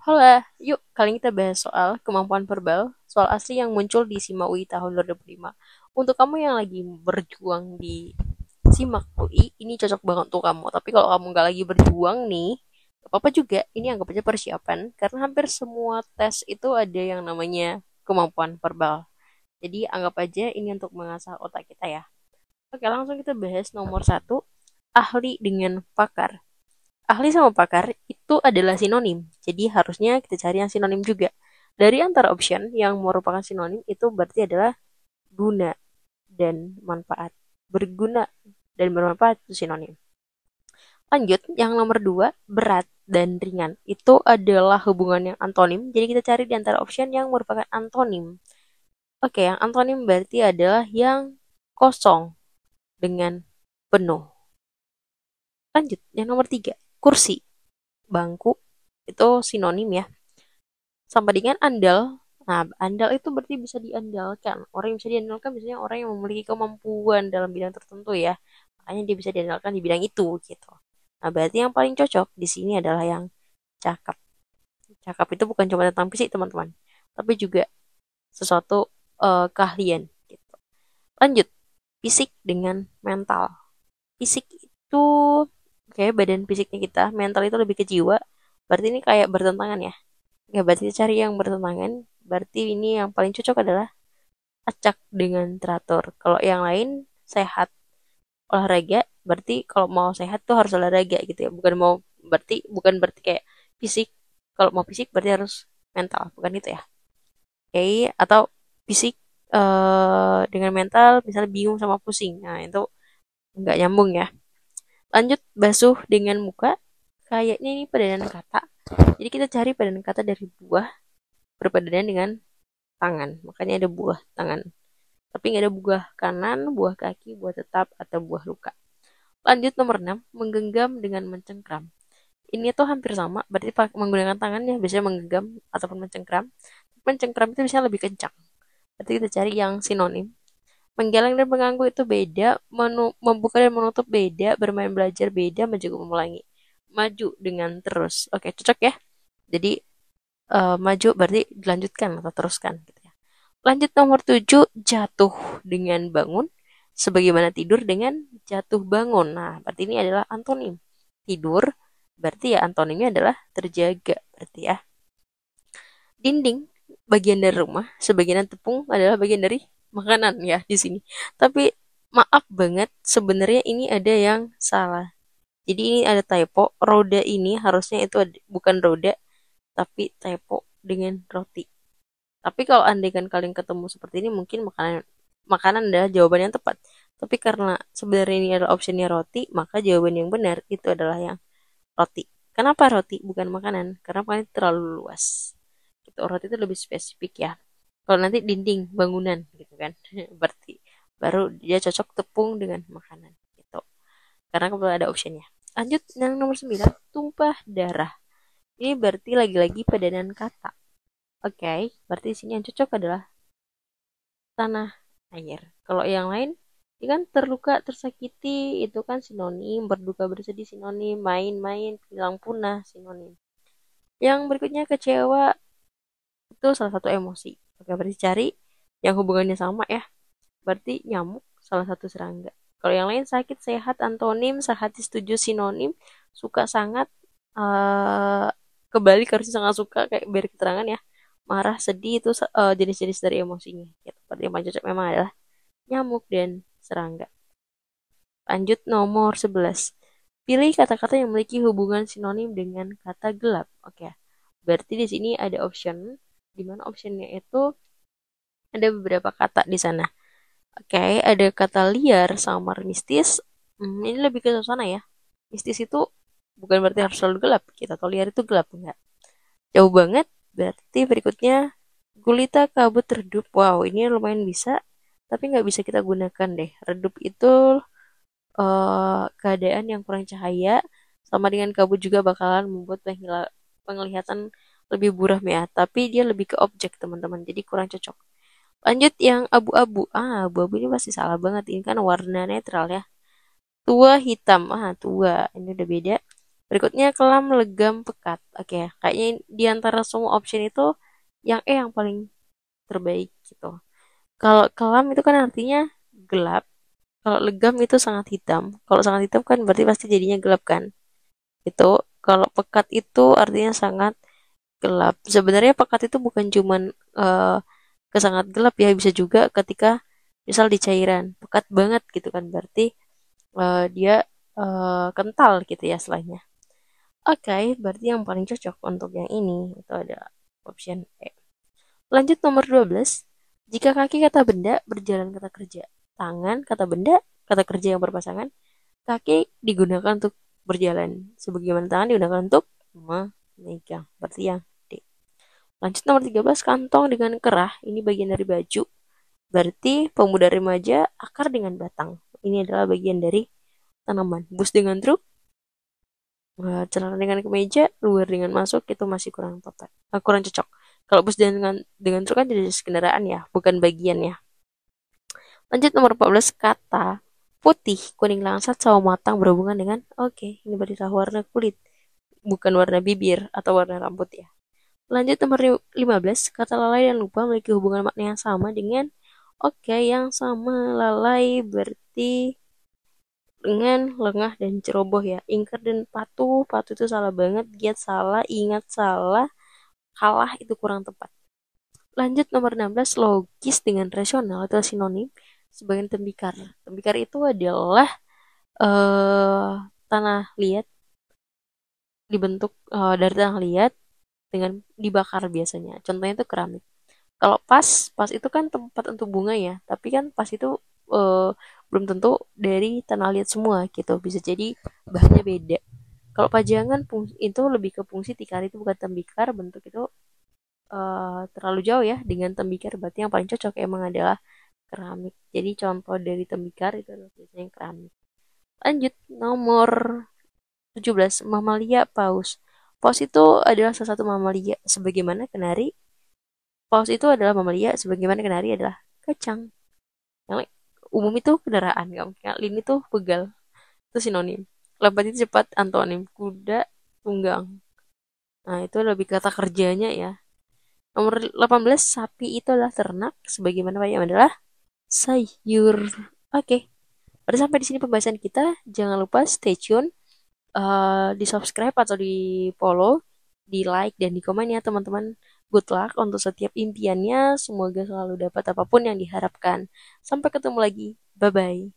Halo, yuk kali ini kita bahas soal kemampuan verbal, soal asli yang muncul di SIMA UI tahun 2005. Untuk kamu yang lagi berjuang di SIMAK UI, ini cocok banget untuk kamu. Tapi kalau kamu nggak lagi berjuang nih, gak apa-apa juga. Ini anggap aja persiapan, karena hampir semua tes itu ada yang namanya kemampuan verbal. Jadi anggap aja ini untuk mengasah otak kita ya. Oke, langsung kita bahas nomor satu, ahli dengan pakar. Ahli sama pakar itu adalah sinonim. Jadi harusnya kita cari yang sinonim juga. Dari antara option yang merupakan sinonim itu berarti adalah guna dan manfaat. Berguna dan bermanfaat itu sinonim. Lanjut, yang nomor dua, berat dan ringan. Itu adalah hubungan yang antonim. Jadi kita cari di antara option yang merupakan antonim. Oke, yang antonim berarti adalah yang kosong dengan penuh. Lanjut, yang nomor tiga, kursi, bangku, itu sinonim ya. Sama dengan andal. Nah, andal itu berarti bisa diandalkan. Orang yang bisa diandalkan biasanya orang yang memiliki kemampuan dalam bidang tertentu ya. Makanya dia bisa diandalkan di bidang itu gitu. Nah, berarti yang paling cocok di sini adalah yang cakep. Cakep itu bukan cuma tentang fisik, teman-teman, tapi juga sesuatu keahlian gitu. Lanjut, fisik dengan mental. Fisik itu kayak badan fisiknya kita, mental itu lebih ke jiwa. Berarti ini kayak bertentangan ya. Ya, berarti cari yang bertentangan. Berarti ini yang paling cocok adalah acak dengan teratur. Kalau yang lain sehat olahraga, berarti kalau mau sehat tuh harus olahraga gitu ya. Bukan berarti kayak fisik. Kalau mau fisik berarti harus mental, bukan itu ya. Oke, atau fisik dengan mental misalnya bingung sama pusing. Nah, itu nggak nyambung ya. Lanjut, basuh dengan muka. Kayaknya ini padanan kata. Jadi kita cari padanan kata dari buah berpadanan dengan tangan. Makanya ada buah tangan. Tapi nggak ada buah kanan, buah kaki, buah tetap, atau buah luka. Lanjut nomor 6, menggenggam dengan mencengkram. Ini tuh hampir sama, berarti menggunakan tangannya biasanya menggenggam ataupun mencengkram. Mencengkram itu bisa lebih kencang. Berarti kita cari yang sinonim. Menggeleng dan mengganggu itu beda, membuka dan menutup beda, bermain belajar beda, menjaga memulangi. Maju dengan terus. Oke, cocok ya. Jadi maju berarti dilanjutkan atau teruskan gitu ya. Lanjut nomor 7, jatuh dengan bangun. Sebagaimana tidur dengan jatuh bangun. Nah, berarti ini adalah antonim. Tidur, berarti ya antonimnya adalah terjaga. Berarti ya. Dinding, bagian dari rumah. Sebagian tepung adalah bagian dari makanan ya di sini. Tapi maaf banget, sebenarnya ini ada yang salah. Jadi ini ada typo. Roda ini harusnya itu bukan roda, tapi typo dengan roti. Tapi kalau andaikan kalian ketemu seperti ini, mungkin makanan makanan adalah jawaban yang tepat. Tapi karena sebenarnya ini adalah optionnya roti, maka jawaban yang benar itu adalah yang roti. Kenapa roti bukan makanan? Karena makanan itu terlalu luas. Gitu, roti itu lebih spesifik ya. Kalau nanti dinding, bangunan gitu kan. Berarti baru dia cocok tepung dengan makanan gitu. Karena kebetulan ada optionnya. Lanjut yang nomor 9, tumpah darah. Ini berarti lagi-lagi padanan kata. Oke, berarti di sini yang cocok adalah tanah air. Kalau yang lain, ini kan terluka, tersakiti, itu kan sinonim, berduka, bersedih sinonim, main-main, hilang punah sinonim. Yang berikutnya kecewa, itu salah satu emosi. Oke, berarti cari yang hubungannya sama ya. Berarti nyamuk, salah satu serangga. Kalau yang lain sakit, sehat, antonim, sehati, setuju, sinonim, suka, sangat, eh kebalik harusnya sangat suka, kayak beri keterangan ya. Marah, sedih itu jenis-jenis dari emosinya. Gitu. Berarti yang paling cocok memang adalah nyamuk dan serangga. Lanjut nomor 11. Pilih kata-kata yang memiliki hubungan sinonim dengan kata gelap. Oke. Berarti di sini ada option, di mana optionnya itu ada beberapa kata di sana. Oke, ada kata liar, samar, mistis. Ini lebih ke sana ya. Mistis itu bukan berarti harus selalu gelap. Kita tahu liar itu gelap, enggak. Jauh banget. Berarti berikutnya gulita, kabut, redup. Wow, ini lumayan bisa, tapi nggak bisa kita gunakan deh. Redup itu keadaan yang kurang cahaya, sama dengan kabut juga bakalan membuat penglihatan lebih buram ya. Tapi dia lebih ke objek teman-teman, jadi kurang cocok. Lanjut yang abu-abu. Abu-abu ini pasti salah banget. Ini kan warna netral ya. Tua hitam. Tua. Ini udah beda. Berikutnya kelam, legam, pekat. Oke, kayaknya di antara semua option itu yang E yang paling terbaik gitu. Kalau kelam itu kan artinya gelap. Kalau legam itu sangat hitam. Kalau sangat hitam kan berarti pasti jadinya gelap kan. Itu kalau pekat itu artinya sangat gelap. Sebenarnya pekat itu bukan cuman eh, kesangat gelap ya, bisa juga ketika misal di cairan pekat banget gitu kan, berarti dia kental gitu ya istilahnya. Oke, berarti yang paling cocok untuk yang ini itu ada option E. Lanjut nomor 12. Jika kaki kata benda, berjalan kata kerja. Tangan kata benda, kata kerja yang berpasangan. Kaki digunakan untuk berjalan. Sebagaimana tangan digunakan untuk memegang. Berarti yang D. Lanjut nomor 13. Kantong dengan kerah. Ini bagian dari baju. Berarti pemuda remaja akar dengan batang. Ini adalah bagian dari tanaman. Bus dengan truk, celana dengan kemeja, luar dengan masuk itu masih kurang tepat. Kurang cocok. Kalau bus dengan truk kan jenis kendaraan ya, bukan bagian ya. Lanjut nomor 14, kata putih, kuning langsat, sawo matang berhubungan dengan oke, ini berarti warna kulit, bukan warna bibir atau warna rambut ya. Lanjut nomor 15, kata lalai dan lupa memiliki hubungan makna yang sama dengan oke, yang sama. Lalai berarti dengan lengah dan ceroboh ya. Ingkar dan patuh, patuh itu salah banget, giat salah, ingat salah, kalah itu kurang tepat. Lanjut nomor 16, logis dengan rasional itu sinonim sebagai tembikar. Tembikar itu adalah eh tanah liat, dibentuk dari tanah liat dengan dibakar biasanya. Contohnya itu keramik. Kalau pas, pas itu kan tempat untuk bunga ya, tapi kan pas itu eh, belum tentu dari tanah liat semua gitu. Bisa jadi bahannya beda. Kalau pajangan itu lebih ke fungsi tikar, itu bukan tembikar, bentuk itu terlalu jauh ya dengan tembikar, berarti yang paling cocok emang adalah keramik. Jadi contoh dari tembikar itu adalah biasanya keramik. Lanjut nomor 17, mamalia paus. Paus itu adalah salah satu mamalia sebagaimana kenari. Paus itu adalah mamalia sebagaimana kenari adalah kacang. Yang umum itu kendaraan, nggak mungkin. Lini itu begal, itu sinonim. Lambat itu cepat, antonim. Kuda tunggang. Nah, itu lebih kata kerjanya ya. Nomor 18, sapi itu adalah ternak, sebagaimana Pak yang adalah sayur. Oke, pada sampai di sini pembahasan kita. Jangan lupa stay tune, di subscribe atau di follow, di like dan di komen ya teman-teman. Good luck untuk setiap impiannya. Semoga selalu dapat apapun yang diharapkan. Sampai ketemu lagi. Bye bye.